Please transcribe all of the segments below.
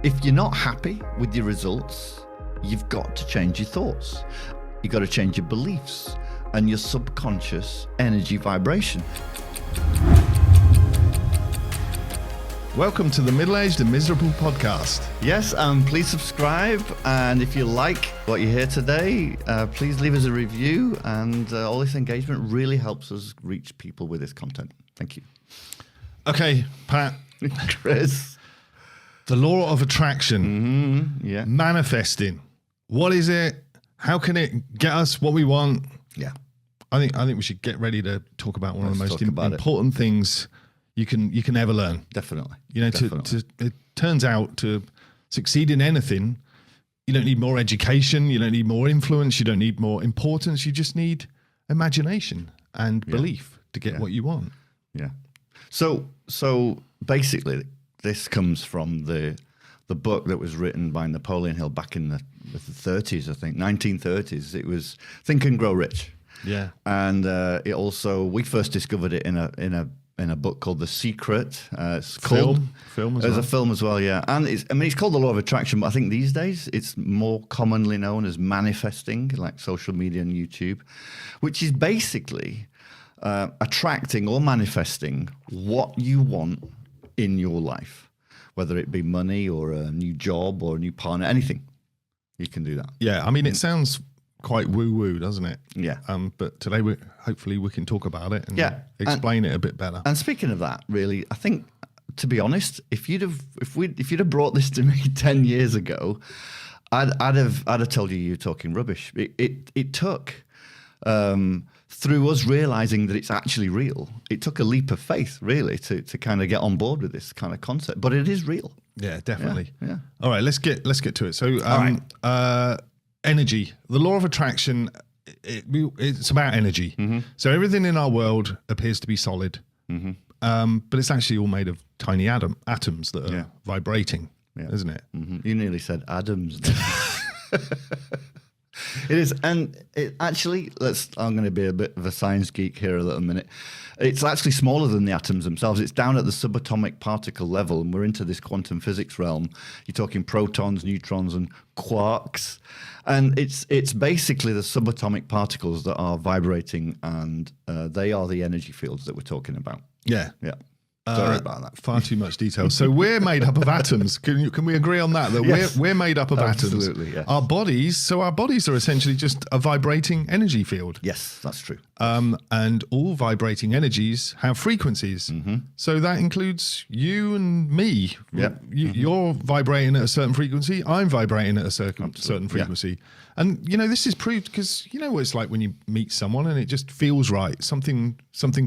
if you're not happy with your results, you've got to change your thoughts. You've got to change your beliefs and your subconscious energy vibration. Welcome to the Middle-Aged and Miserable podcast. Yes, please subscribe. And if you like what you hear today, please leave us a review. And all this engagement really helps us reach people with this content. Thank you. Okay, Pat. Chris. The law of attraction. Yeah. Manifesting. What is it? How can it get us what we want? Yeah. I think we should get ready to talk about one of the most important things you can ever learn. Definitely. You know, it turns out to succeed in anything, you don't need more education, you don't need more influence, you don't need more importance. You just need imagination and belief to get what you want. Yeah. So basically, this comes from the book that was written by Napoleon Hill back in the 30s, I think, 1930s. It was Think and Grow Rich. Yeah. And it also, we first discovered it in a book called The Secret. It's called film as There's well. a film as well, yeah. And it's called The Law of Attraction, but I think these days it's more commonly known as manifesting, like social media and YouTube, which is basically attracting or manifesting what you want in your life, whether it be money or a new job or a new partner, anything. You can do that. Yeah, I mean, it sounds quite woo-woo, doesn't it? Yeah. But today, hopefully we can talk about it and explain it a bit better. And speaking of that, really, I think, to be honest, if you'd have brought this to me 10 years ago, I'd have told you're talking rubbish. It took through us realizing that it's actually real. It took a leap of faith, really, to kind of get on board with this kind of concept. But it is real. Yeah, definitely. Yeah. All right, let's get to it. So, energy, the law of attraction, it's about energy. So everything in our world appears to be solid, but it's actually all made of tiny atoms that are vibrating, isn't it? You nearly said atoms. It is, and it actually, I'm going to be a bit of a science geek here a little minute. It's actually smaller than the atoms themselves. It's down at the subatomic particle level, and we're into this quantum physics realm. You're talking protons, neutrons, and quarks, and it's basically the subatomic particles that are vibrating, and they are the energy fields that we're talking about. Yeah. Sorry about that. Far too much detail. So we're made up of atoms. Can we agree on that? Yes. We're made up of Absolutely, atoms. yes. Our bodies are essentially just a vibrating energy field. Yes, that's true. And all vibrating energies have frequencies. So that includes you and me. Yep. You're vibrating at a certain frequency. I'm vibrating at a certain frequency. And, you know, this is proved because you know what it's like when you meet someone and it just feels right. Something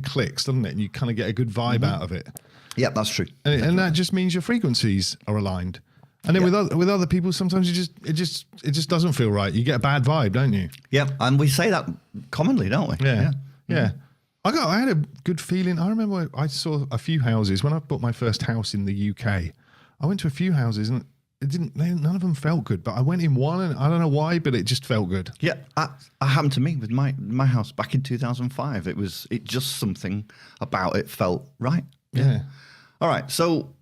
clicks, doesn't it? And you kind of get a good vibe out of it. Yeah, that's true. And that just means your frequencies are aligned. And then with other people, sometimes it just doesn't feel right. You get a bad vibe, don't you? Yeah, and we say that commonly, don't we? Yeah. I had a good feeling. I remember I saw a few houses when I bought my first house in the UK. I went to a few houses and none of them felt good. But I went in one and I don't know why, but it just felt good. Yeah, that happened to me with my house back in 2005. It just something about it felt right. Yeah. All right, so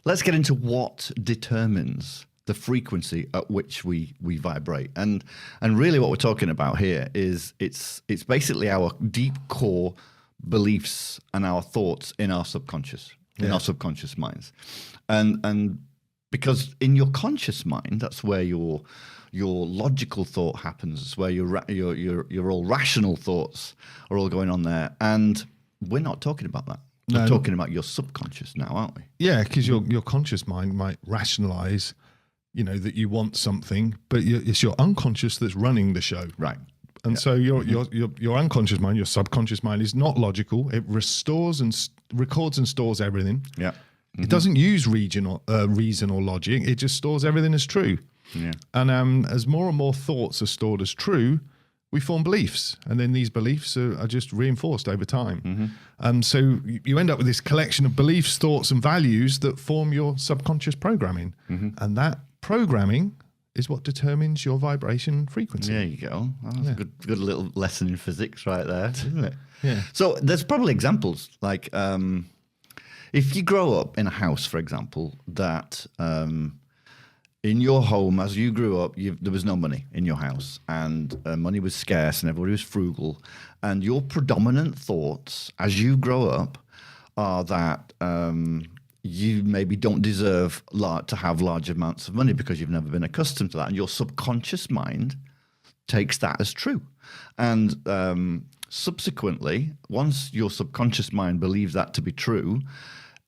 let's get into what determines the frequency at which we vibrate, and really what we're talking about here is it's basically our deep core beliefs and our thoughts in our subconscious, in our subconscious minds, and because in your conscious mind, that's where your logical thought happens. It's where your all rational thoughts are all going on there, and we're not talking about that. We're talking about your subconscious now, aren't we? Yeah, because your conscious mind might rationalize, you know, that you want something, but it's your unconscious that's running the show. Right. And so your unconscious mind, your subconscious mind is not logical. It records and stores everything. Yeah. It doesn't use reason or logic. It just stores everything as true. Yeah. And as more and more thoughts are stored as true, we form beliefs, and then these beliefs are just reinforced over time. So you end up with this collection of beliefs, thoughts, and values that form your subconscious programming. And that programming is what determines your vibration frequency. There you go. That's a good little lesson in physics right there, isn't it? Yeah. So there's probably examples like if you grow up in a house, for example, that in your home, as you grew up, there was no money in your house, and money was scarce, and everybody was frugal, and your predominant thoughts as you grow up are that you maybe don't deserve to have large amounts of money because you've never been accustomed to that, and your subconscious mind takes that as true. And subsequently, once your subconscious mind believes that to be true,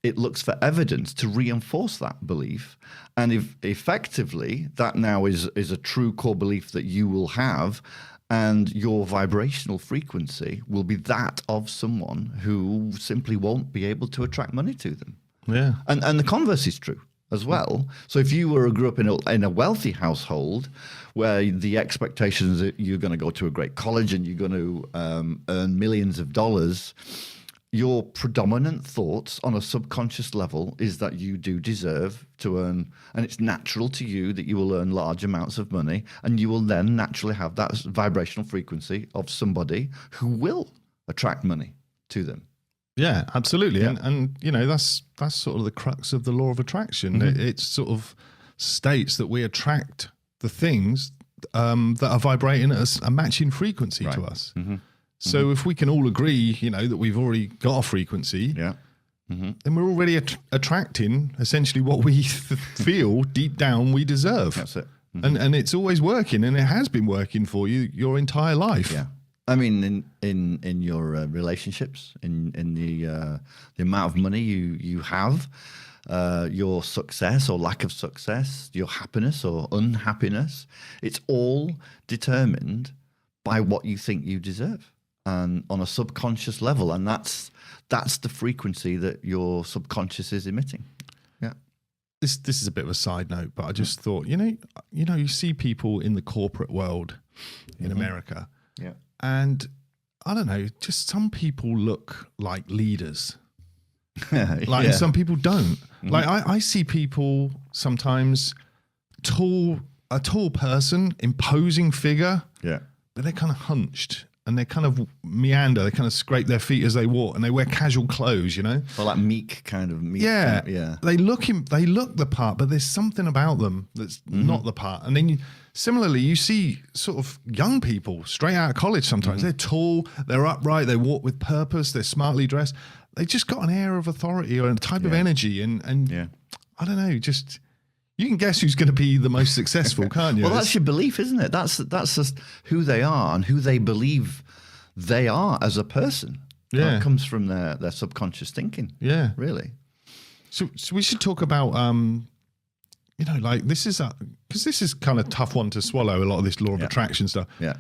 it looks for evidence to reinforce that belief. And if effectively that now is a true core belief that you will have, and your vibrational frequency will be that of someone who simply won't be able to attract money to them. Yeah. And the converse is true as well. So if you grew up in a wealthy household where the expectations that you're going to go to a great college and you're going to earn millions of dollars, your predominant thoughts on a subconscious level is that you do deserve to earn, and it's natural to you that you will earn large amounts of money, and you will then naturally have that vibrational frequency of somebody who will attract money to them. Yeah, absolutely. Yeah. And you know, that's sort of the crux of the law of attraction. Mm-hmm. It sort of states that we attract the things that are vibrating at a matching frequency to us. Mm-hmm. So if we can all agree, you know, that we've already got a frequency, Yeah. Mm-hmm. then we're already attracting essentially what we feel deep down we deserve. That's it. Mm-hmm. And it's always working, and it has been working for you your entire life. Yeah. I mean, in your relationships, in the amount of money you have, your success or lack of success, your happiness or unhappiness, it's all determined by what you think you deserve, and on a subconscious level, and that's the frequency that your subconscious is emitting. Yeah. This is a bit of a side note, but I just thought, you know, you see people in the corporate world in America. Yeah. And I don't know, just some people look like leaders. Like Yeah. and some people don't. Like I see people sometimes a tall person, imposing figure, Yeah. but they're kind of hunched and they kind of meander. They kind of scrape their feet as they walk, and they wear casual clothes, you know? Or that meek kind of meek. Yeah. Kind of, yeah. They look the part, but there's something about them that's not the part. And then similarly, you see sort of young people straight out of college sometimes. They're tall, they're upright, they walk with purpose, they're smartly dressed. They just got an air of authority or a type of energy. And Yeah. I don't know, just you can guess who's going to be the most successful, can't you? Well, that's your belief, isn't it? That's just who they are and who they believe they are as a person. Yeah. That comes from their subconscious thinking. Yeah. Really. So we should talk about, you know, like this is because this is kind of tough one to swallow, a lot of this law of attraction stuff. Yeah.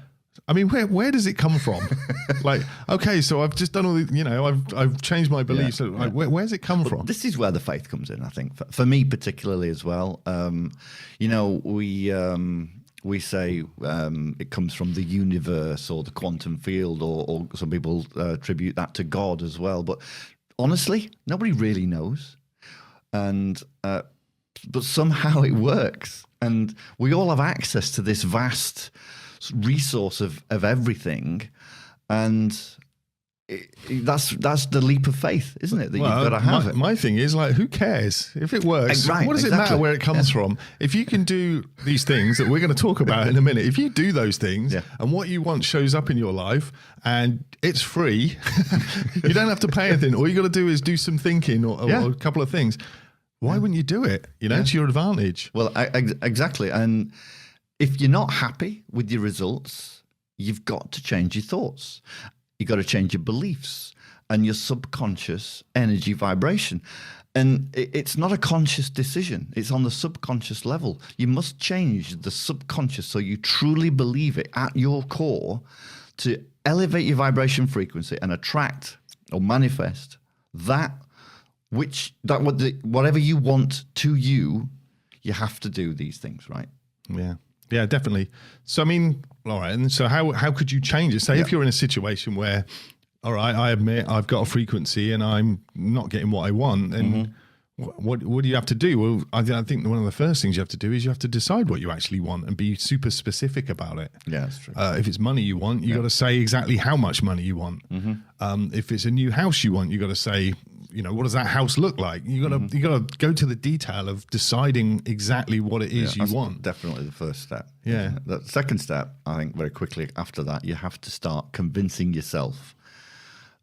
I mean, where does it come from? Like, okay, so I've just done all the, you know, I've changed my beliefs. So like, where's it come from? This is where the faith comes in, I think, for me particularly as well. You know, we say it comes from the universe or the quantum field, or some people attribute that to God as well. But honestly, nobody really knows. And but somehow it works, and we all have access to this vast resource of everything, and that's the leap of faith, isn't it? That you've got to have it. My thing is, like, who cares if it works? Right, what does it exactly. matter where it comes from? If you can do these things that we're going to talk about in a minute, if you do those things and what you want shows up in your life and it's free, you don't have to pay anything. All you got to do is do some thinking or a couple of things. Why wouldn't you do it? You know, to your advantage. Well, exactly. And if you're not happy with your results, you've got to change your thoughts. You've got to change your beliefs and your subconscious energy vibration. And it's not a conscious decision. It's on the subconscious level. You must change the subconscious so you truly believe it at your core to elevate your vibration frequency and attract or manifest whatever you want to you. You have to do these things, right? Yeah. Yeah, definitely. So, I mean, all right. And so how could you change it? Say if you're in a situation where, all right, I admit I've got a frequency and I'm not getting what I want, and what do you have to do? Well, I think one of the first things you have to do is you have to decide what you actually want and be super specific about it. Yeah, that's true. If it's money you want, you got to say exactly how much money you want. If it's a new house you want, you got to say, what does that house look like? You gotta go to the detail of deciding exactly what it is you want. Definitely the first step. Yeah. The second step, I think, very quickly after that, you have to start convincing yourself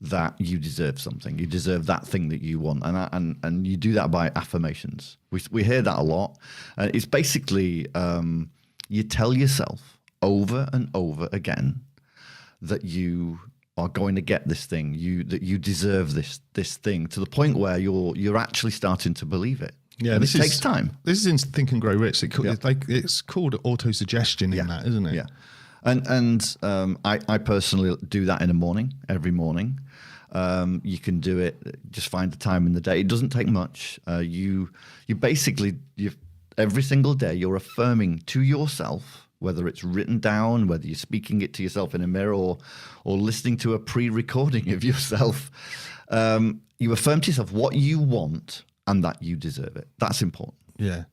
that you deserve something. You deserve that thing that you want, and you do that by affirmations. We hear that a lot, and it's basically you tell yourself over and over again that you are going to get this thing, that you deserve this thing, to the point where you're actually starting to believe it. Yeah, and it takes time. This is in Think and Grow Rich. It's called autosuggestion in that, isn't it? Yeah, and I personally do that in the morning, every morning. You can do it. Just find the time in the day. It doesn't take much. You basically every single day you're affirming to yourself, whether it's written down, whether you're speaking it to yourself in a mirror or listening to a pre-recording of yourself. You affirm to yourself what you want and that you deserve it. That's important. Yeah.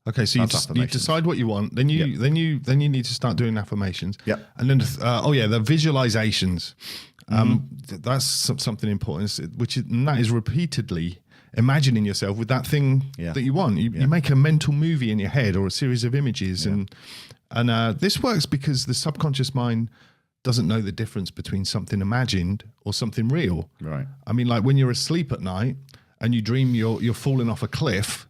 Okay, so you decide what you want, then you need to start doing affirmations. Yeah. And then the visualizations. That's something important, that is repeatedly imagining yourself with that thing that you want. You make a mental movie in your head or a series of images, and this works because the subconscious mind doesn't know the difference between something imagined or something real. Right. I mean, like when you're asleep at night and you dream you're falling off a cliff,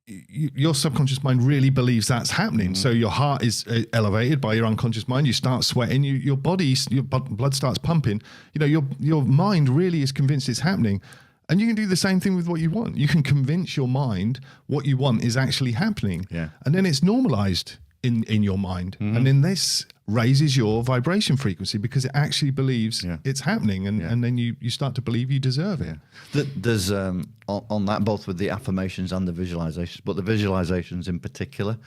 your subconscious mind really believes that's happening. So your heart is elevated by your unconscious mind. You start sweating. Your blood starts pumping. Your mind really is convinced it's happening. And you can do the same thing with what you want. You can convince your mind what you want is actually happening. Yeah. And then it's normalized in your mind. And then this raises your vibration frequency because it actually believes it's happening. And then you start to believe you deserve it. There's on that, both with the affirmations and the visualizations, but the visualizations in particular,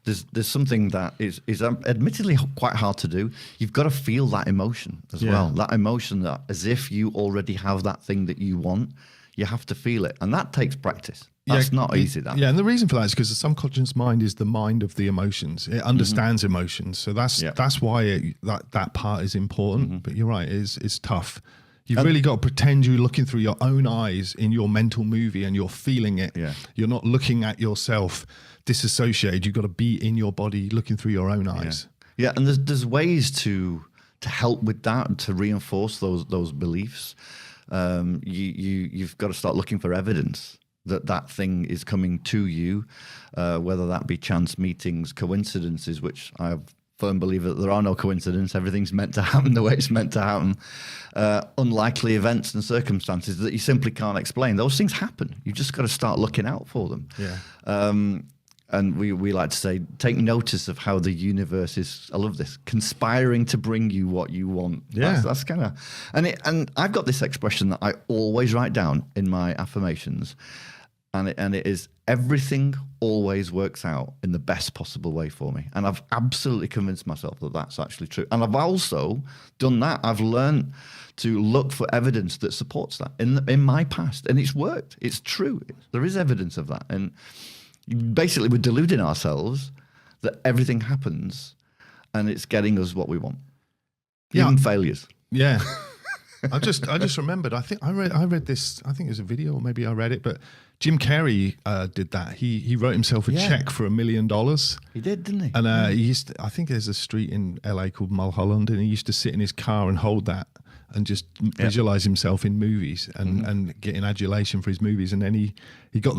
there's something that is admittedly quite hard to do. You've got to feel that emotion as well. That emotion, that as if you already have that thing that you want, you have to feel it. And that takes practice. That's not easy. And the reason for that is because the subconscious mind is the mind of the emotions. It understands emotions. So that's why that part is important. But you're right, it's tough. You've really got to pretend you're looking through your own eyes in your mental movie and you're feeling it. Yeah. You're not looking at yourself disassociated. You've got to be in your body looking through your own eyes. Yeah, and there's ways to help with that and to reinforce those beliefs. You've got to start looking for evidence that thing is coming to you, whether that be chance meetings, coincidences, which I firm believer that there are no coincidences. Everything's meant to happen the way it's meant to happen. Unlikely events and circumstances that you simply can't explain. Those things happen. You just got to start looking out for them. Yeah. And we like to say, take notice of how the universe is, I love this, conspiring to bring you what you want. Yeah. That's kind of, and I've got this expression that I always write down in my affirmations. And it is, everything always works out in the best possible way for me. And I've absolutely convinced myself that that's actually true. And I've also done that. I've learned to look for evidence that supports that in my past. And it's worked. It's true. There is evidence of that. And basically we're deluding ourselves that everything happens and it's getting us what we want. Even failures. Yeah. I just remembered. I think I read this. I think it was a video, or maybe I read it. But Jim Carrey did that. He wrote himself a check for $1 million. He did, didn't he? And he used to, I think there's a street in LA called Mulholland, and he used to sit in his car and hold that and just visualize himself in movies and getting adulation for his movies. And then he got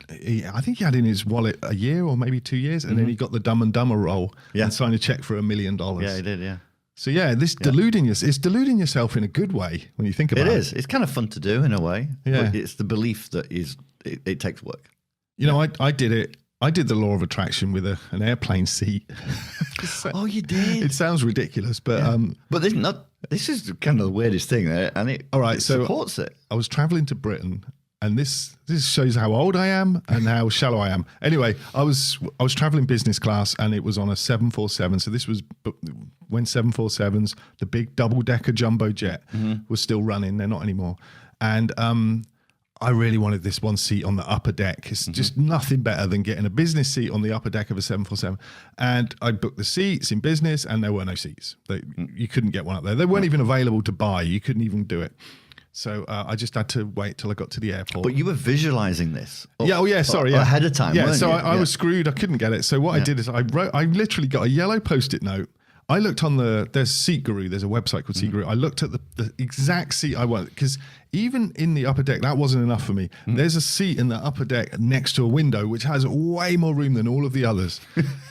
I think he had in his wallet a year or maybe 2 years, and then he got the Dumb and Dumber role and signed a check for $1 million. Yeah, he did. Yeah. So it's deluding yourself in a good way when you think about it. It is. It's kind of fun to do in a way. Yeah. But it's the belief that it takes work. You know, I did it. I did the law of attraction with an airplane seat. Oh, you did? It sounds ridiculous, but but this is kind of the weirdest thing, and it supports it. I was traveling to Britain, and this shows how old I am and how shallow I am. Anyway, I was traveling business class, and it was on a 747. So this was when 747s, the big double-decker jumbo jet, was still running. They're not anymore. And I really wanted this one seat on the upper deck. It's just nothing better than getting a business seat on the upper deck of a 747. And I booked the seats in business, and there were no seats. You couldn't get one up there. They weren't even available to buy. You couldn't even do it. So I just had to wait till I got to the airport. But you were visualizing this. Sorry. Ahead of time, Yeah, weren't so you? I was screwed. I couldn't get it. So what I did is I literally got a yellow Post-it note. I looked on there's Seat Guru. There's a website called Seat Guru. I looked at the exact seat I wanted, because even in the upper deck, that wasn't enough for me. There's a seat in the upper deck next to a window, which has way more room than all of the others.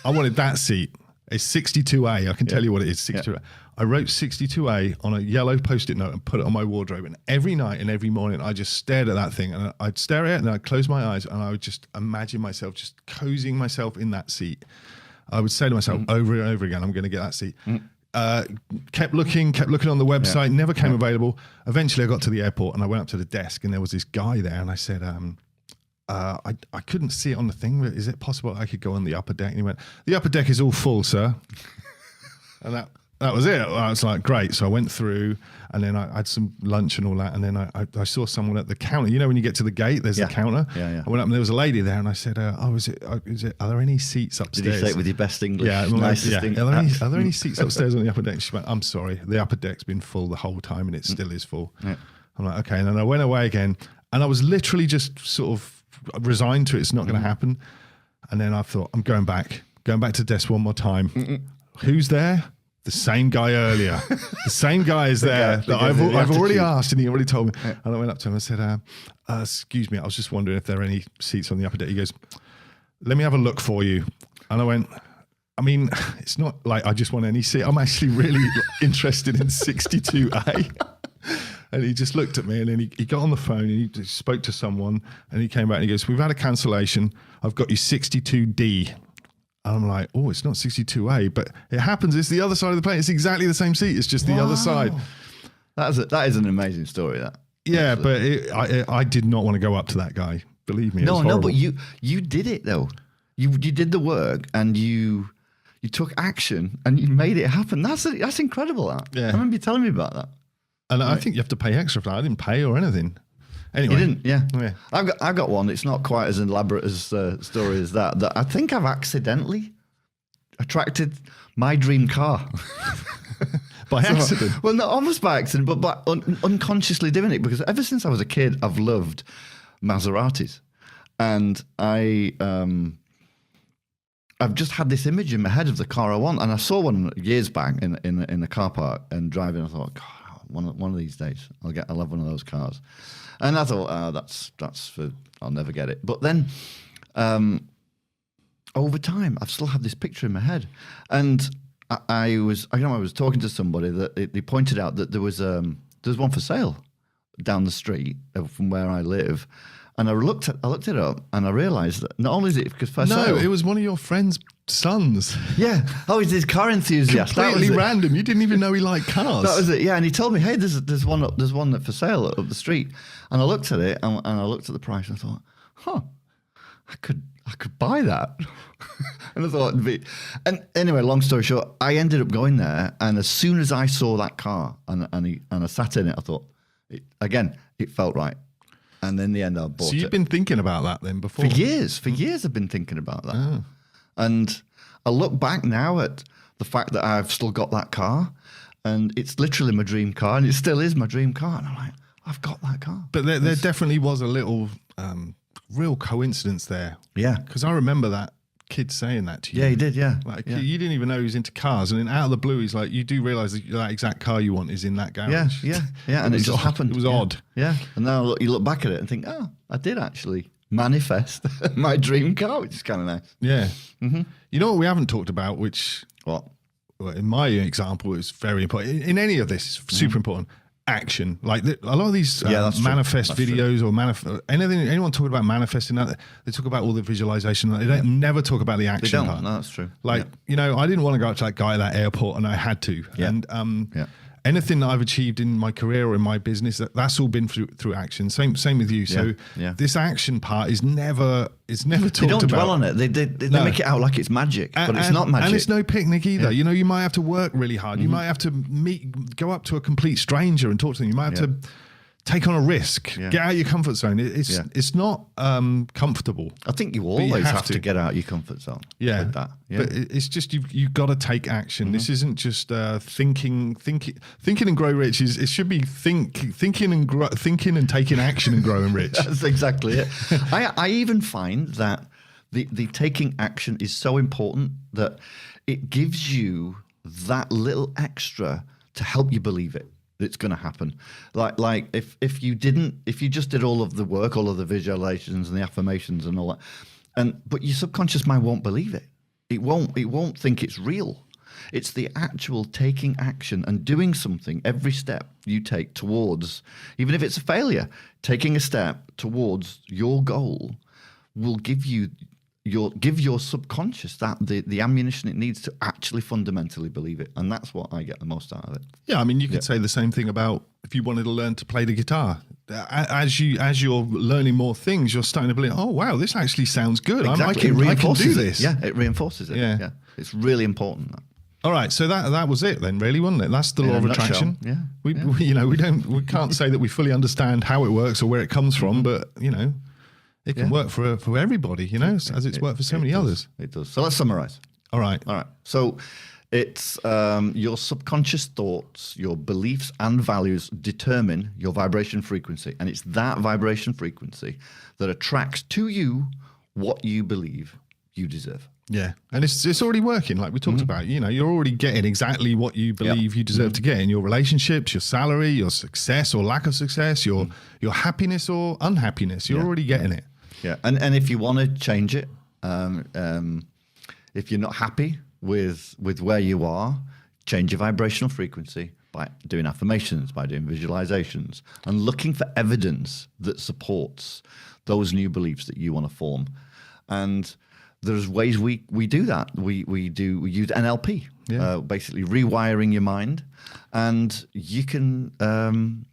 I wanted that seat. It's 62A. I can tell you what it is, 62A. I wrote 62A on a yellow Post-it note and put it on my wardrobe. And every night and every morning, I just stared at that thing. And I'd stare at it and I'd close my eyes and I would just imagine myself just cozying myself in that seat. I would say to myself over and over again, I'm going to get that seat. Kept looking on the website, never came available. Eventually I got to the airport and I went up to the desk and there was this guy there and I said, I couldn't see it on the thing, but is it possible I could go on the upper deck? And he went, the upper deck is all full, sir. And that was it. I was like, great. So I went through and then I had some lunch and all that. And then I saw someone at the counter. You know, when you get to the gate, there's the counter. I went up and there was a lady there and I said, are there any seats upstairs? Did you say it with your best English? Yeah. Nicest English. Are there any seats upstairs on the upper deck? She went, I'm sorry. The upper deck's been full the whole time and it still is full. Yeah. I'm like, okay. And then I went away again and I was literally just sort of resigned to it. It's not going to happen. And then I thought, I'm going back to the desk one more time. Who's there? The same guy earlier. The same guy is there that I've already asked and he already told me. Yeah. And I went up to him and said, excuse me, I was just wondering if there are any seats on the upper deck. He goes, let me have a look for you. And I went, I mean, it's not like I just want any seat. I'm actually really interested in 62A. And he just looked at me and then he got on the phone and he spoke to someone and he came back and he goes, we've had a cancellation. I've got you 62D. And I'm like, oh, it's not 62A, but it happens. It's the other side of the plane. It's exactly the same seat. It's just the other side. That is an amazing story. That. Yeah, but I did not want to go up to that guy. Believe me. No, but you did it though. You did the work and you took action and you made it happen. That's incredible. That. Yeah. I remember you telling me about that. And I think you have to pay extra for that. I didn't pay or anything. Anyway. You didn't, yeah. I've got one. It's not quite as elaborate as story as that. That I think I've accidentally attracted my dream car. By accident? Well, not almost by accident, but by unconsciously doing it. Because ever since I was a kid, I've loved Maseratis. And I've just had this image in my head of the car I want. And I saw one years back in a car park and driving. I thought, God, one of these days I'll have one of those cars. And I thought, that's for, I'll never get it. But then over time, I've still had this picture in my head. And I was talking to somebody that they pointed out that there's one for sale down the street from where I live. And I looked it up and I realized that not only is it because for sale. No, it was one of your friend's sons. Yeah. Oh, he's his car enthusiast. Completely random. You didn't even know he liked cars. That was it. Yeah. And he told me, hey, there's one that for sale up the street. And I looked at it and I looked at the price and I thought, I could buy that. And I thought and anyway, long story short, I ended up going there. And as soon as I saw that car and I sat in it, I thought, it felt right. And in the end, I bought it. So you've been thinking about that then before? For years I've been thinking about that. Oh. And I look back now at the fact that I've still got that car and it's literally my dream car and it still is my dream car. And I'm like, I've got that car. But there definitely was a little real coincidence there. Yeah. Because I remember that kid saying that to you. Yeah, he did, yeah. You didn't even know he was into cars. And then out of the blue, he's like, you do realise that exact car you want is in that garage. Yeah. And it just happened. It was odd. Yeah. And now you look back at it and think, I did actually manifest my dream car, which is kind of nice. Yeah. Mm-hmm. You know what we haven't talked about, which well, in my example is very important. In any of this, it's super important. Action. Like a lot of these manifest videos or anyone talking about manifesting, they talk about all the visualization. They don't never talk about the action they don't. part. No, that's true. Like, I didn't want to go up to that guy at that airport and I had to. Yeah. And anything that I've achieved in my career or in my business, that's all been through action. Same with you. So this action part is never talked about. They don't dwell on it. They make it out like it's magic, but it's not magic. And it's no picnic either. Yeah. You might have to work really hard. Mm-hmm. You might have to go up to a complete stranger and talk to them. You might have to take on a risk. Yeah. Get out of your comfort zone. It's not comfortable. I think you you always have have to to. get out of your comfort zone. Yeah, With that. Yeah. but it's just you've got to take action. This isn't just thinking and grow rich. It should be thinking and taking action and growing rich. That's exactly it. I even find that the taking action is so important that it gives you that little extra to help you believe it. It's going to happen. Like if you just did all of the work, all of the visualizations and the affirmations and all that, but your subconscious mind won't believe it. It won't think it's real. It's the actual taking action and doing something every step you take towards, even if it's a failure, taking a step towards your goal will give your subconscious the ammunition it needs to actually fundamentally believe it. And that's what I get the most out of it. Yeah, I mean, you could say the same thing about if you wanted to learn to play the guitar. As you're learning more things, you're starting to believe, oh, wow, this actually sounds good. Exactly. I can do this. Yeah, it reinforces it. Yeah. It's really important. That. All right, so that was it then, really, wasn't it? That's the law of attraction. Yeah. We can't say that we fully understand how it works or where it comes from, but it can work for everybody, as it's worked for so many others. It does. So let's summarize. All right. So it's your subconscious thoughts, your beliefs and values determine your vibration frequency. And it's that vibration frequency that attracts to you what you believe you deserve. Yeah. And it's already working, like we talked about. You're already getting exactly what you believe you deserve to get in your relationships, your salary, your success or lack of success, your happiness or unhappiness. You're already getting it. Yeah, and if you want to change it, if you're not happy with where you are, change your vibrational frequency by doing affirmations, by doing visualizations, and looking for evidence that supports those new beliefs that you want to form. And there's ways we do that. We use NLP, basically rewiring your mind, and you can.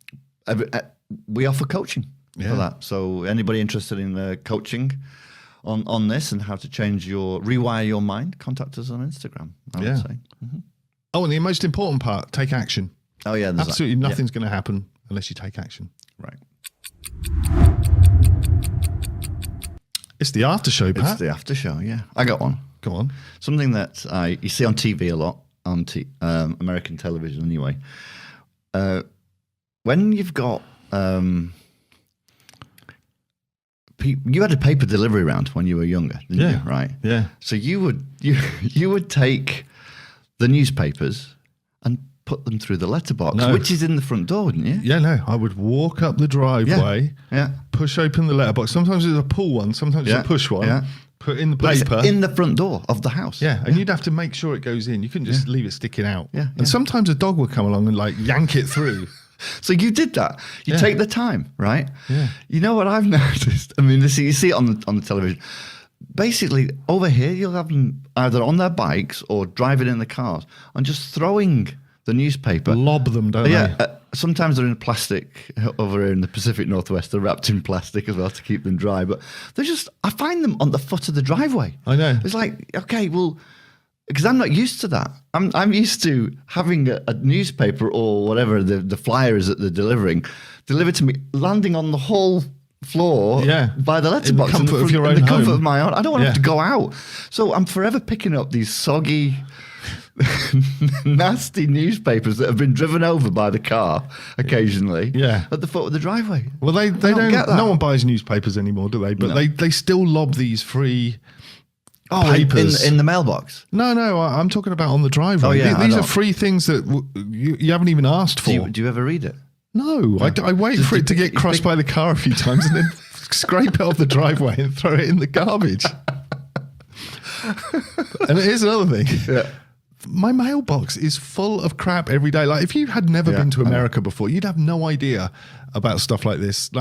We offer coaching. For that. So anybody interested in coaching on this and how to rewire your mind, contact us on Instagram, I would say. Mm-hmm. Oh, and the most important part, take action. Oh, yeah. Absolutely nothing's going to happen unless you take action. Right. It's the after show, Pat. It's the after show, yeah. I got one. Go on. Something that you see on TV a lot, on American television anyway. When you've got... you had a paper delivery round when you were younger, didn't you? Right. Yeah. So you would take the newspapers and put them through the letterbox, which is in the front door, wouldn't you? Yeah, no. I would walk up the driveway, push open the letterbox. Sometimes it's a pull one, sometimes it's a push one. Put in the paper. In the front door of the house. Yeah, and you'd have to make sure it goes in. You couldn't just leave it sticking out. Yeah. And sometimes a dog would come along and yank it through. So you did that. You take the time, right? Yeah. You know what I've noticed? I mean, you see it on the television. Basically, over here, you'll have them either on their bikes or driving in the cars and just throwing the newspaper. Lob them, don't they? Sometimes they're in plastic. Over here in the Pacific Northwest, they're wrapped in plastic as well to keep them dry. But I find them on the foot of the driveway. I know. It's like, okay, well... Because I'm not used to that. I'm used to having a newspaper or whatever the flyer is that they're delivering delivered to me, landing on the whole floor by the letterbox in the comfort of your own in the comfort home. of my own. I don't want to have to go out. So I'm forever picking up these soggy, nasty newspapers that have been driven over by the car occasionally at the foot of the driveway. Well, they don't get that. No one buys newspapers anymore, do they? But they still lob these free... papers in the mailbox. No, I'm talking about on the driveway. These are free things that you haven't even asked for. Do you ever read it? No. I wait for it to get crossed by the car a few times and then scrape it off the driveway and throw it in the garbage. And here's another thing. Yeah. My mailbox is full of crap every day. Like if you had never been to America before, you'd have no idea about stuff like this.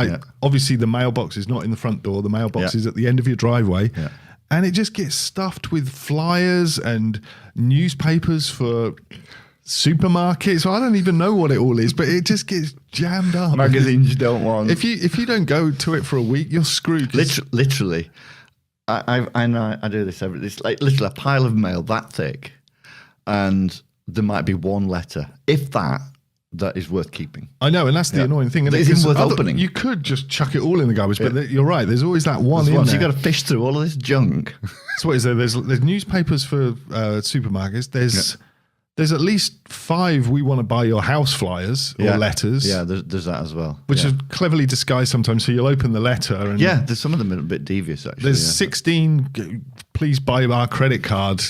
Obviously the mailbox is not in the front door. The mailbox is at the end of your driveway. Yeah. And it just gets stuffed with flyers and newspapers for supermarkets. I don't even know what it all is, but it just gets jammed up. Magazines you don't want. If you don't go to it for a week, you're screwed. Literally, I know I do this it's like literally a pile of mail that thick, and there might be one letter, if that, that is worth keeping. I know, and that's the annoying thing. It isn't worth opening. You could just chuck it all in the garbage, but you're right. There's always that one in there. You've got to fish through all of this junk. So what is there? There's newspapers for supermarkets. There's at least 5 we want to buy your house flyers or letters. Yeah, there's that as well. Which are cleverly disguised sometimes. So you'll open the letter. And there's some of them a bit devious, actually. There's 16, please buy our credit card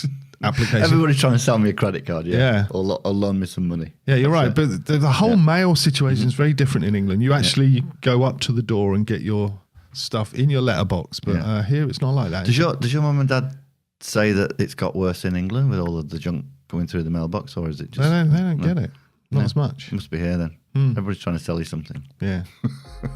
application. Everybody's trying to sell me a credit card, or loan me some money. Yeah, you're right. But the whole mail situation is very different in England. You actually go up to the door and get your stuff in your letterbox. But here it's not like that. Does your mum and dad say that it's got worse in England with all of the junk going through the mailbox, or is it just... They don't get it. Not as much. It must be here then. Everybody's trying to sell you something. Yeah.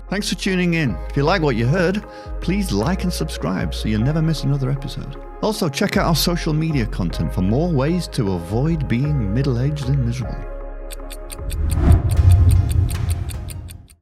Thanks for tuning in. If you like what you heard, please like and subscribe so you never miss another episode. Also, check out our social media content for more ways to avoid being middle-aged and miserable.